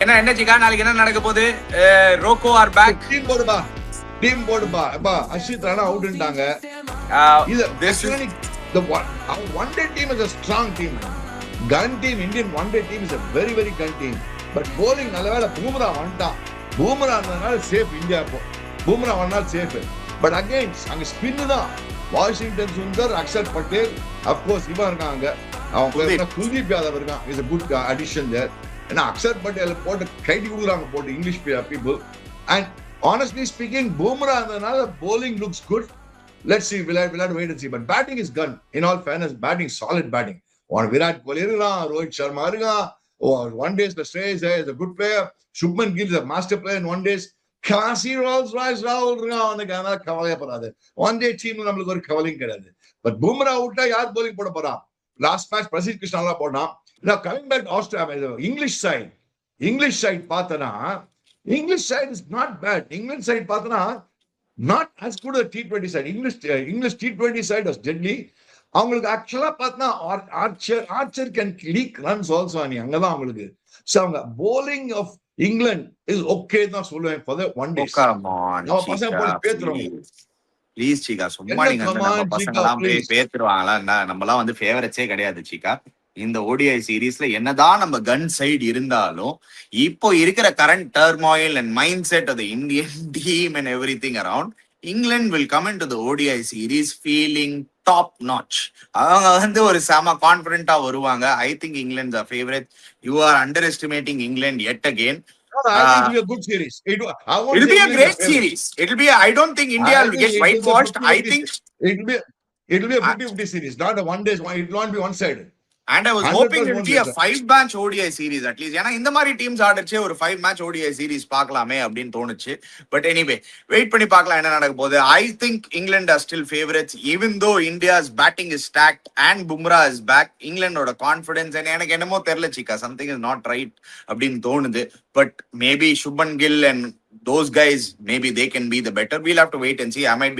என்ன சிக்கா நாளைக்கு என்ன நடக்க போகுது? Rocco are back. டீம் போடுப்பா அப்பா. அஷித் ராணா அவுட்ன்றாங்க. இது the one day team is a strong team. Gun team, Indian one day team is a very gun team. But bowling நல்லவேளை பூம்ரா வந்துட்டான். பூம்ரா இருந்தனால சேஃப் இந்தியா இப்போ. பூம்ரா வந்தால் சேஃப். பட் அகைன் அங்க ஸ்பின் தான். Washington Sundar, Akshar Patel, of course இவன் இருக்காங்க. அவங்க குல்தீப் யாதவ் இருக்கான். is a good addition there. ஏன்னா அக்ஷர் பட்டேல் போட்டு கைடி கொடுக்குறாங்க போட்டு English people. And honestly speaking, Bumrah இருந்தனால bowling looks good. Let's see. We'll have to wait and see. But batting is gone. In all fairness, batting, solid batting. On Virat Kohli, Rohit Sharma, one days the Shreyas is a good player. Shubman Gill is a master player in one days. Kasi Rolls Royce Rahul on the camera, Kavalaya Parade. One day team number Kavaling Karade. But Bumrah Uta Yard bowling put up. Last match, Prasid Krishna Pona. Now coming back to Australia, English side, Patana. English side is not bad. England side Patana. Not as good as T20 side. English T20 side was deadly. அவங்களுக்கு ஆக்சுவலா பார்த்தா Archer can leak runs also அங்கதான் அவங்களுக்கு. So அவங்க bowling of England is okay தான் சொல்லுவேன் for the one day. நம்ம பசங்க போய் பேத்துறோம். ப்ளீஸ் சீகா, சும்மா நீங்க நம்ம பசங்க எல்லாம் பேத்துருவாங்களா? நம்மலாம் வந்து ஃபேவரட்ஸே கிடையாது சீகா. இந்த ஓடிஐ சீரீஸ்ல என்னதான் நம்ம கன் சைடு இருந்தாலும் இப்போ இருக்கிற current turmoil and mindset of the Indian team and everything around, England will come into the ODI series feeling top notch. அவங்க வந்து ஒரு செம கான்ஃபிடென்ட்டா வருவாங்க. I think England are favourite. You are underestimating England yet again. I think it will be a good series. It will be a great series. It will be. I don't think India will get whitewashed. I think it will be a 50-50 series, not a one day. It will not be one-sided. And I was hoping it would be a 5-match ODI series at least. ஏன்னா இந்த மாதிரி teams ஆடுச்சு ஒரு 5-match ODI series பார்க்கலாமே அப்படின்னு தோணுச்சு. But anyway wait பண்ணி பார்க்கலாம் என்ன நடக்க போகுது. I think England are still favorites even though India's batting is stacked and Bumrah is back. Englandோட கான்ஃபிடன்ஸ் எனக்கு என்னமோ தெரியல சிக்கா, something is not right அப்படின்னு தோணுது. But maybe Shubman Gill and those guys, maybe they can be the better. We'll have to wait and see. I might be